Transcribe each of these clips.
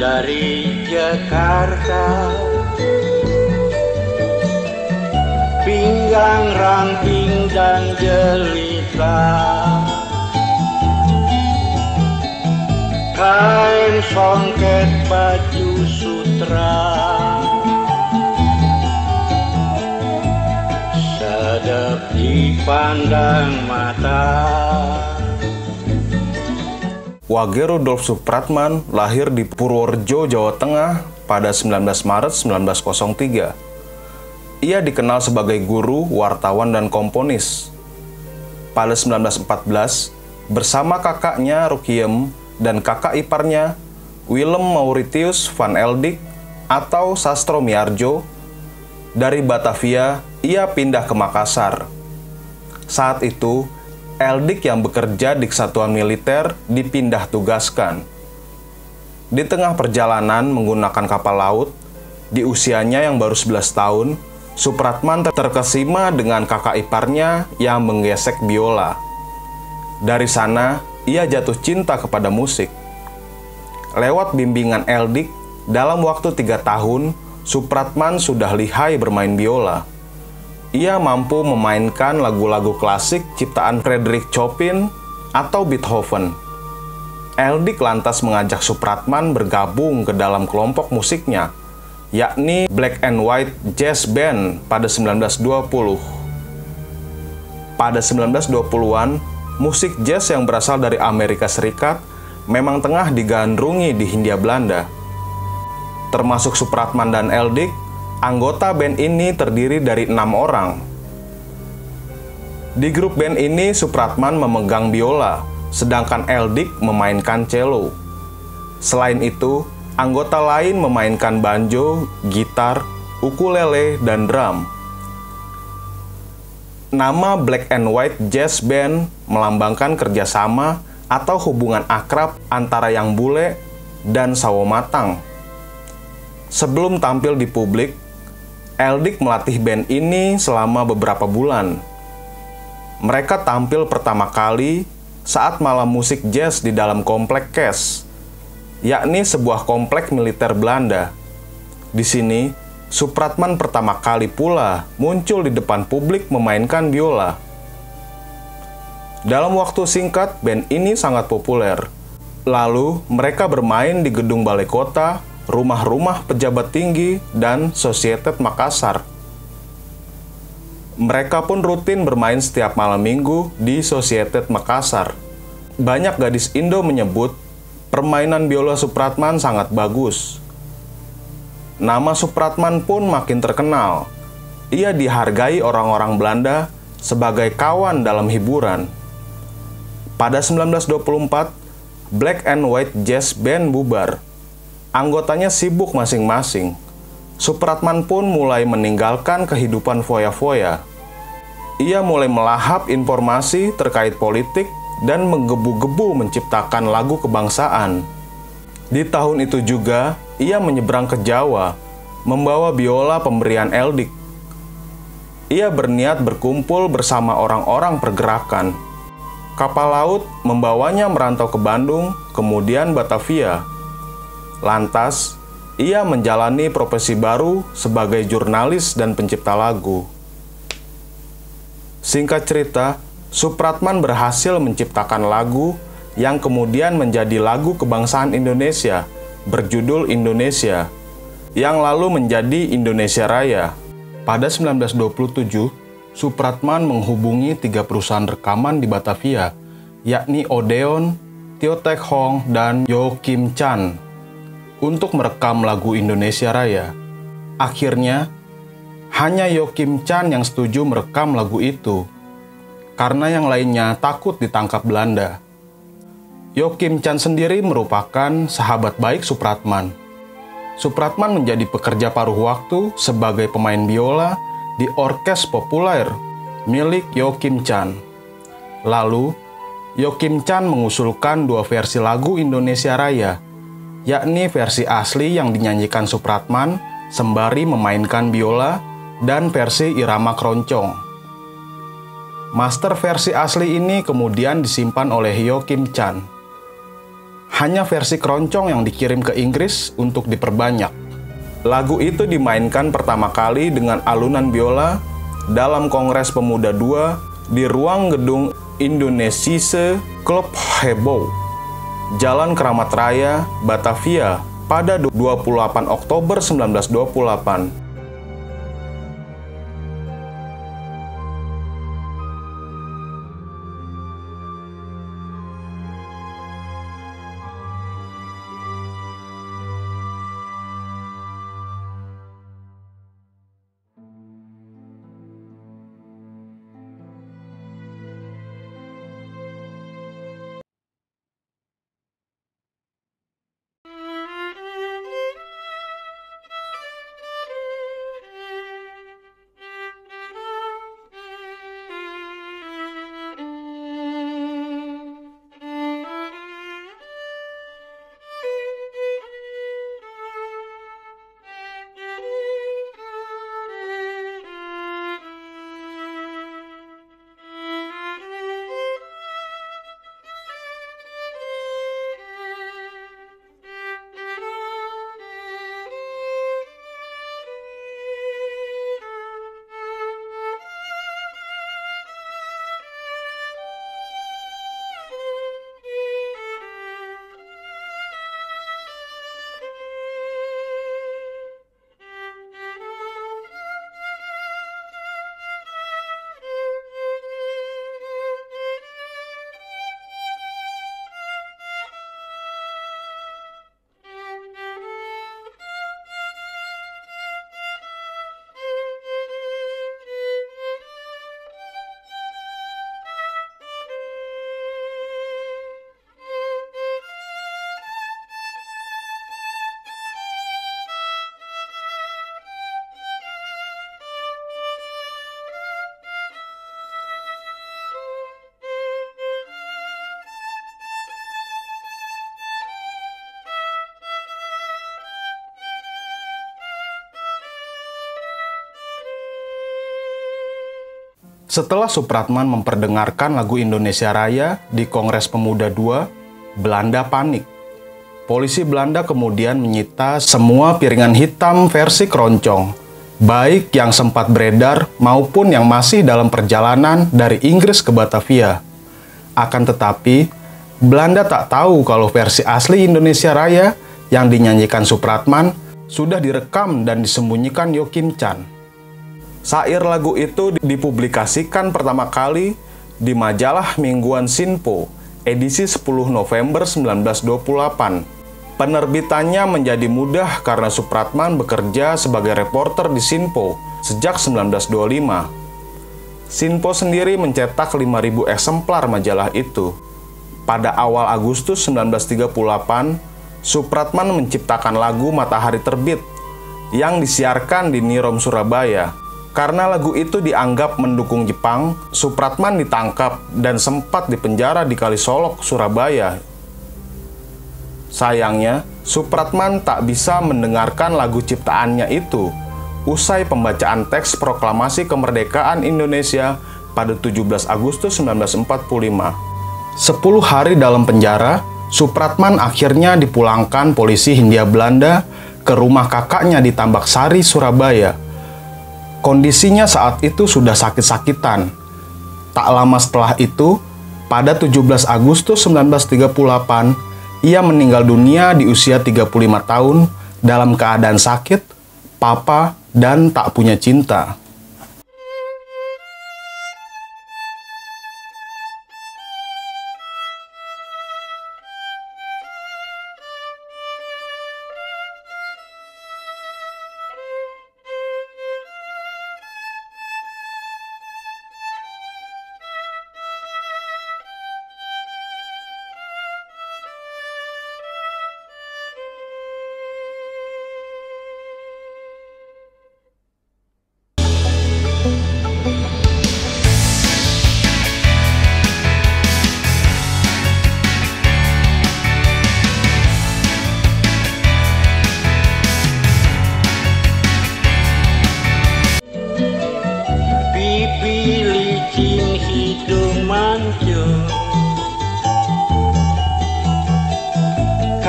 dari Jakarta, pinggang ramping dan jelita, kain songket baju sutra, sedap dipandang mata. Wage Rudolf Soepratman lahir di Purworejo, Jawa Tengah pada 19 Maret 1903. Ia dikenal sebagai guru, wartawan, dan komponis. Pada 1914, bersama kakaknya Roekiem dan kakak iparnya Willem Mauritius van Eldik atau Sastro Miardjo, dari Batavia ia pindah ke Makassar. Saat itu, Eldik yang bekerja di kesatuan militer dipindah tugaskan. Di tengah perjalanan menggunakan kapal laut, di usianya yang baru 11 tahun, Soepratman terkesima dengan kakak iparnya yang menggesek biola. Dari sana, ia jatuh cinta kepada musik. Lewat bimbingan Eldik, dalam waktu 3 tahun, Soepratman sudah lihai bermain biola. Ia mampu memainkan lagu-lagu klasik ciptaan Frederick Chopin atau Beethoven. Eldik lantas mengajak Soepratman bergabung ke dalam kelompok musiknya, yakni Black and White Jazz Band pada 1920. Pada 1920-an, musik jazz yang berasal dari Amerika Serikat memang tengah digandrungi di Hindia Belanda. Termasuk Soepratman dan Eldik, anggota band ini terdiri dari 6 orang. Di grup band ini, Soepratman memegang biola, sedangkan Eldik memainkan cello. Selain itu, anggota lain memainkan banjo, gitar, ukulele, dan drum. Nama Black and White Jazz Band melambangkan kerjasama atau hubungan akrab antara yang bule dan sawo matang. Sebelum tampil di publik, Eldik melatih band ini selama beberapa bulan. Mereka tampil pertama kali saat malam musik jazz di dalam komplek Kes, yakni sebuah komplek militer Belanda. Di sini, Soepratman pertama kali pula muncul di depan publik memainkan biola. Dalam waktu singkat, band ini sangat populer. Lalu, mereka bermain di gedung balai kota, rumah-rumah pejabat tinggi, dan Societet Makassar. Mereka pun rutin bermain setiap malam minggu di Societet Makassar. Banyak gadis Indo menyebut permainan biola Soepratman sangat bagus. Nama Soepratman pun makin terkenal. Ia dihargai orang-orang Belanda sebagai kawan dalam hiburan. Pada 1924, Black and White Jazz Band bubar. Anggotanya sibuk masing-masing. Soepratman pun mulai meninggalkan kehidupan foya-foya. Ia mulai melahap informasi terkait politik dan menggebu-gebu menciptakan lagu kebangsaan. Di tahun itu juga, ia menyeberang ke Jawa, membawa biola pemberian Eldik. Ia berniat berkumpul bersama orang-orang pergerakan. Kapal laut membawanya merantau ke Bandung, kemudian Batavia. Lantas, ia menjalani profesi baru sebagai jurnalis dan pencipta lagu. Singkat cerita, Soepratman berhasil menciptakan lagu yang kemudian menjadi lagu kebangsaan Indonesia, berjudul Indonesia, yang lalu menjadi Indonesia Raya. Pada 1927, Soepratman menghubungi 3 perusahaan rekaman di Batavia, yakni Odeon, Tiotek Hong, dan Joachim Chan, untuk merekam lagu Indonesia Raya. Akhirnya, hanya Joachim Chan yang setuju merekam lagu itu, karena yang lainnya takut ditangkap Belanda. Joachim Chan sendiri merupakan sahabat baik Soepratman. Soepratman menjadi pekerja paruh waktu sebagai pemain biola di orkes populer milik Joachim Chan. Lalu, Joachim Chan mengusulkan 2 versi lagu Indonesia Raya, yakni versi asli yang dinyanyikan Soepratman sembari memainkan biola dan versi irama keroncong. Master versi asli ini kemudian disimpan oleh Joachim Chan. hanya versi keroncong yang dikirim ke Inggris untuk diperbanyak. Lagu itu dimainkan pertama kali dengan alunan biola dalam Kongres Pemuda II di ruang gedung Indonesische Club Hebo, Jalan Keramat Raya, Batavia, pada 28 Oktober 1928. Setelah Supratman memperdengarkan lagu Indonesia Raya di Kongres Pemuda II, Belanda panik. Polisi Belanda kemudian menyita semua piringan hitam versi keroncong, baik yang sempat beredar maupun yang masih dalam perjalanan dari Inggris ke Batavia. Akan tetapi, Belanda tak tahu kalau versi asli Indonesia Raya yang dinyanyikan Supratman sudah direkam dan disembunyikan Joachim Chan. Syair lagu itu dipublikasikan pertama kali di majalah mingguan Sinpo, edisi 10 November 1928. Penerbitannya menjadi mudah karena Supratman bekerja sebagai reporter di Sinpo sejak 1925. Sinpo sendiri mencetak 5.000 eksemplar majalah itu. Pada awal Agustus 1938, Supratman menciptakan lagu Matahari Terbit yang disiarkan di Nirom, Surabaya. Karena lagu itu dianggap mendukung Jepang, Supratman ditangkap dan sempat dipenjara di Kalisolok, Surabaya. Sayangnya, Supratman tak bisa mendengarkan lagu ciptaannya itu usai pembacaan teks proklamasi kemerdekaan Indonesia pada 17 Agustus 1945. 10 hari dalam penjara, Supratman akhirnya dipulangkan polisi Hindia Belanda ke rumah kakaknya di Tambak Sari, Surabaya. Kondisinya saat itu sudah sakit-sakitan. Tak lama setelah itu, pada 17 Agustus 1938, ia meninggal dunia di usia 35 tahun dalam keadaan sakit, papa, dan tak punya cinta.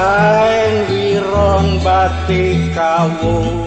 kain wirong batik kawung